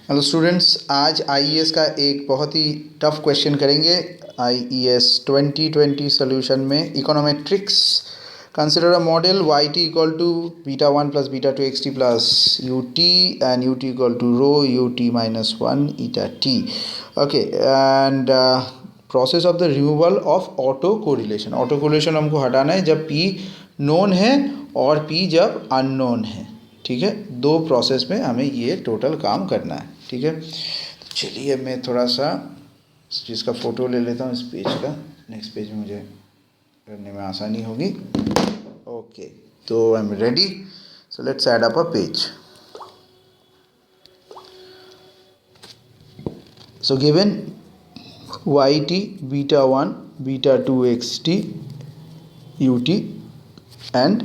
Hello students, आज IES का एक बहुत ही टफ क्वेश्चन करेंगे। आईईएस 2020 सॉल्यूशन में econometrics. Consider a model Y T equal to beta one plus beta two X T plus U T and U T equal to rho U T minus one eta T. Okay, and process of the removal of autocorrelation. Autocorrelation हमको हटाना है जब P known है और P जब unknown है। ठीक है, दो प्रोसेस में हमें ये टोटल काम करना है। ठीक है, तो चलिए मैं थोड़ा सा जिसका फ़ोटो ले लेता हूँ इस पेज का। नेक्स्ट पेज में मुझे करने में आसानी होगी। ओके, तो I am ready, so let's add up a page. So given Y T beta one beta two X T U T and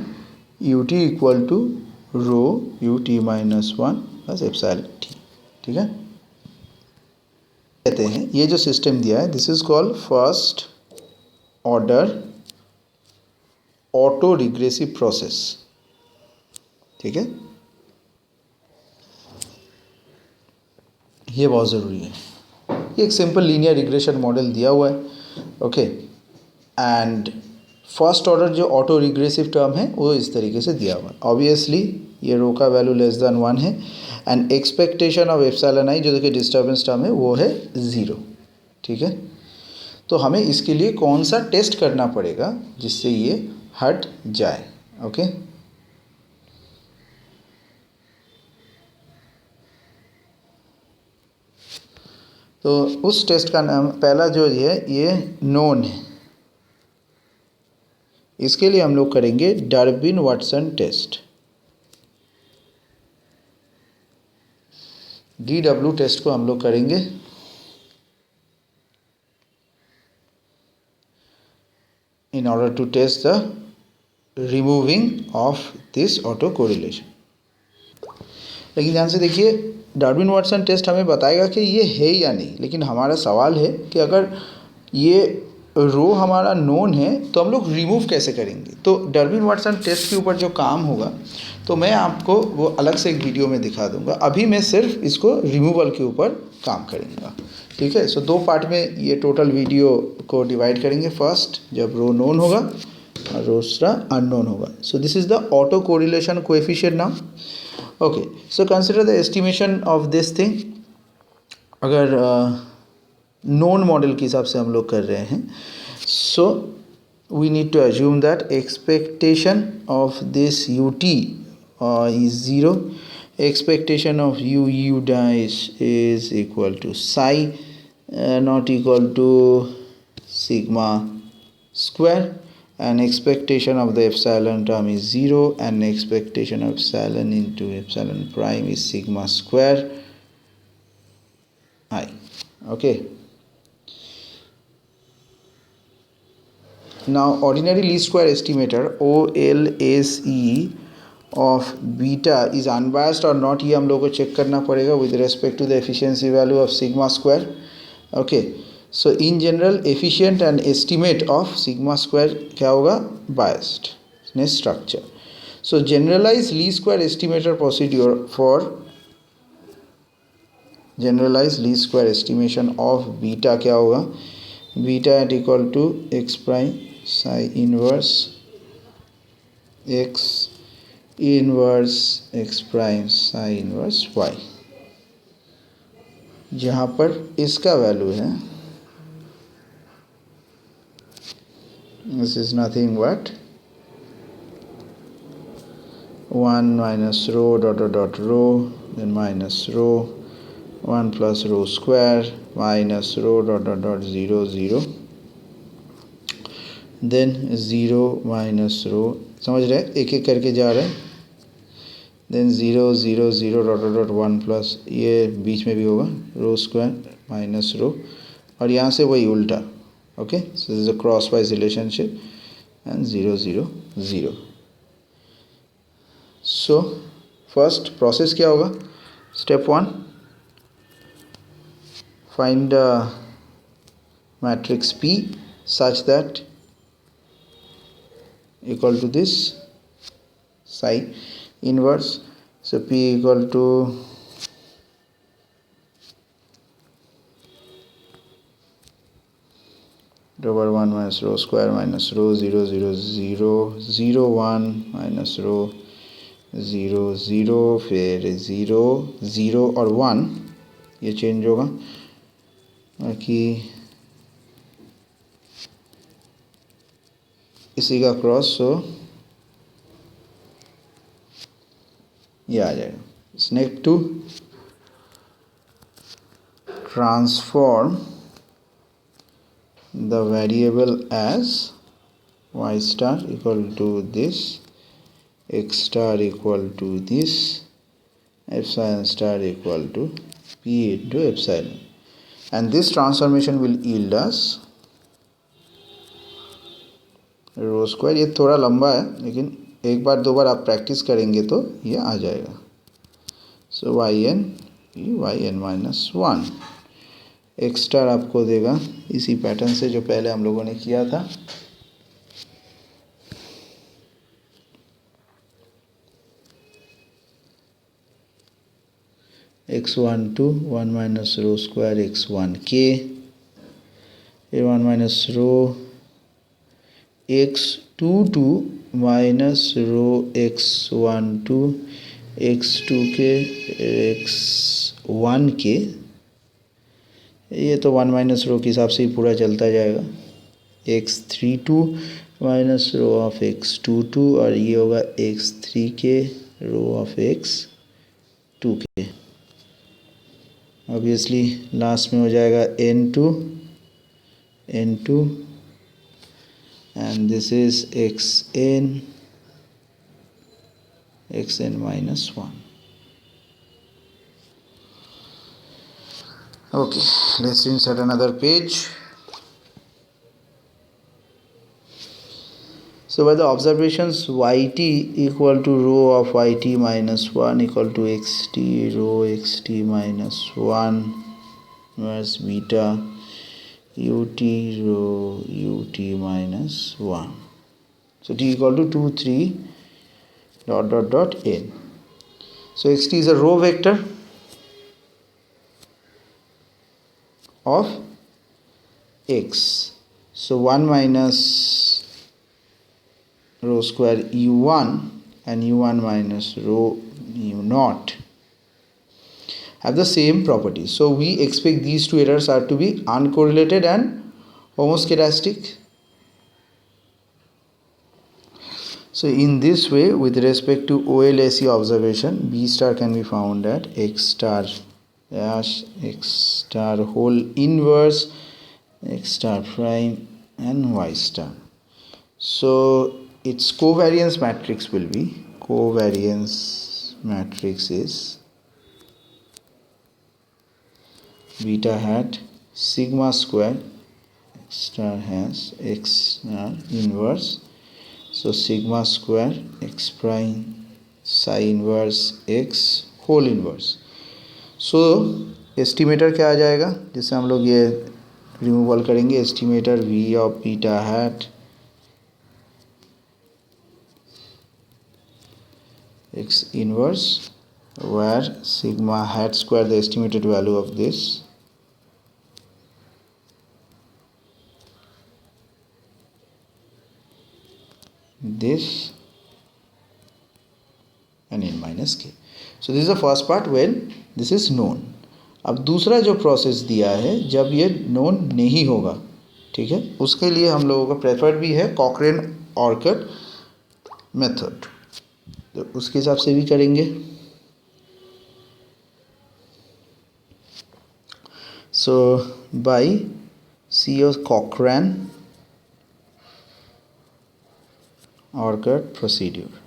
U T equal to rho U T minus one plus epsilon T. ठीक है, कहते हैं ये जो system दिया है this is called first order autoregressive process. ठीक है, ये बहुत ज़रूरी है। ये एक सिंपल लीनियर रिग्रेशन मॉडल दिया हुआ है। ओके, एंड फर्स्ट ऑर्डर जो ऑटो रिग्रेसिव टर्म है वो इस तरीके से दिया हुआ है। ऑब्वियसली ये रो का वैल्यू लेस देन वन है and expectation of epsilon i जो देखिए डिस्टर्बेंस टर्म है वो है ज़ीरो। ठीक है, तो हमें इसके लिए कौन सा टेस्ट करना पड़ेगा जिससे ये हट जाए। ओके, तो उस टेस्ट का नाम पहला जो है ये नोन है। इसके लिए हम लोग करेंगे Darwin Watson test, DW test को हम लोग करेंगे। In order to test the removing of this autocorrelation. लेकिन ध्यान से देखिए, डार्विन वाटसन टेस्ट हमें बताएगा कि ये है या नहीं, लेकिन हमारा सवाल है कि अगर ये रो हमारा नोन है तो हम लोग रिमूव कैसे करेंगे। तो डार्विन वाटसन टेस्ट के ऊपर जो काम होगा तो मैं आपको वो अलग से एक वीडियो में दिखा दूंगा। अभी मैं सिर्फ इसको रिमूवल के ऊपर काम करूँगा। ठीक है, सो दो पार्ट में ये टोटल वीडियो को डिवाइड करेंगे। फर्स्ट जब रो नोन होगा और दूसरा अननोन होगा। So this is the autocorrelation coefficient now. Okay, so consider the estimation of this thing. अगर नोन मॉडल के हिसाब से हम लोग कर रहे हैं, so we need to assume that expectation of this U T is zero, expectation of U U dash is equal to psi not equal to sigma square, and expectation of the epsilon term is 0 and expectation of epsilon into epsilon prime is sigma square I. Okay, now ordinary least square estimator OLSE of beta is unbiased or not, ये हम लोग को check करना पड़ेगा with respect to the efficiency value of sigma square. Okay, so in general efficient and estimate of sigma square क्या होगा, biased structure. So generalized least square estimator procedure for generalized least square estimation of beta क्या होगा, beta at equal to x prime psi inverse x inverse x prime psi inverse y, जहाँ पर इसका value है this is nothing but 1 minus rho dot dot dot rho, then minus rho 1 plus rho square minus rho dot dot dot 0 0, then 0 minus rho, समझ रहे हैं, एक एक करके जा रहे हैं, then 0 0 0 dot dot dot 1 plus ये बीच में भी होगा rho square minus rho, और यहाँ से वही उल्टा। Okay, so this is a cross wise relationship and 0 0 0। So first process क्या होगा, step one find matrix P such that equal to this psi inverse, so P equal to over 1 minus rho square minus rho 0 0 0 0 1 minus rho 0 0 फिर 0 0 और 1 ये change होगा, बाकी इसी का cross, सो ये आ जाएगा। Next to transform the variable as y star equal to this, x star equal to this, epsilon star equal to p into epsilon, and this transformation will yield us rho square। ये थोड़ा लंबा है लेकिन एक बार दो बार आप practice करेंगे तो ये आ जाएगा। सो yn माइनस 1 एक्स स्टार आपको देगा इसी पैटर्न से जो पहले हम लोगों ने किया था। x12 1 minus rho square x1k, फिर 1 minus rho x22 minus rho x12 x2k x1k, ये तो 1 माइनस रो के हिसाब से ही पूरा चलता जाएगा। x32 minus row of x22 और ये होगा x3k row of x2k। Obviously last में हो जाएगा n2 and this is xn minus 1। Okay, let's insert another page. So by the observations yt equal to rho of yt minus 1 equal to xt rho xt minus 1 whereas beta ut rho ut minus 1. So t equal to 2 3 dot n. So xt is a row vector of x, so 1 minus rho square u1 and u1 minus rho u0 have the same properties, so we expect these two errors are to be uncorrelated and homoscedastic. So in this way, with respect to OLSE observation, B star can be found at x star dash x star whole inverse x star prime and y star. So its covariance matrix will be, covariance matrix is beta hat sigma square x star has x star inverse, so sigma square x prime psi inverse x whole inverse. So estimator क्या आ जाएगा, जिससे हम लोग ये removal करेंगे। Estimator v of beta hat x inverse where sigma hat square the estimated value of this and n minus k. So this is the first part when this is known. अब दूसरा जो process दिया है जब ये known नहीं होगा, ठीक है, उसके लिए हम लोगों का प्रेफर्ड भी है कॉकरेन ऑर्किड मेथड, तो उसके हिसाब से भी करेंगे। So by C.O. Cochrane Orcutt procedure.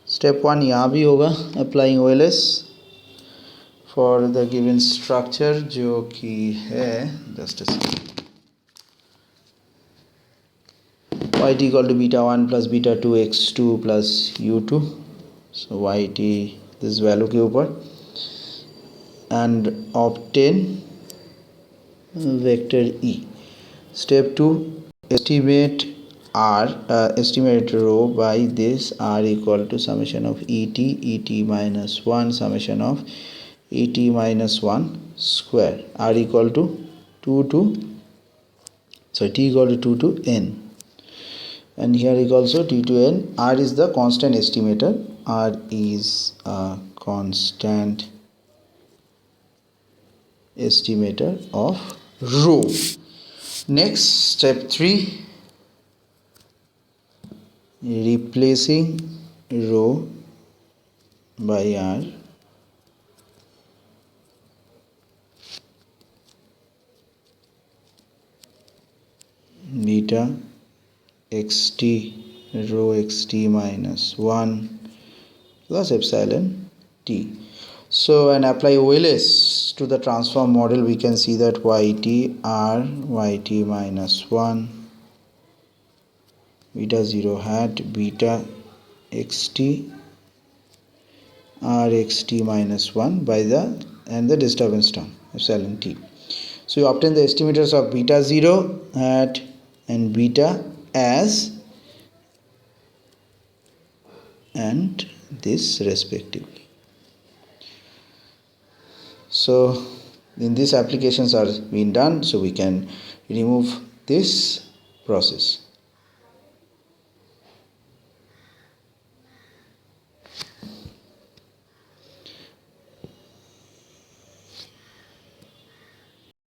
Step 1 यहाँ भी होगा, applying OLS for the given structure जो कि है just yt equal to beta 1 plus beta 2 x2 plus u2, so yt this value के ऊपर and obtain vector e। Step 2 estimate r estimate rho by this r equal to summation of et minus 1 summation of et minus 1 square, r equal to 2 to t equal to 2 to n, and here is also t to n. R is the constant estimator, r is a constant estimator of rho. Next, step 3, replacing rho by r. Beta xt rho xt minus 1 plus epsilon t. So, and apply OLS to the transform model, we can see that yt r yt minus 1 beta 0 hat beta xt r xt minus 1 by the and the disturbance term epsilon t. So you obtain the estimators of beta 0 hat and beta as and this respectively. So in these applications are being done, so we can remove this process.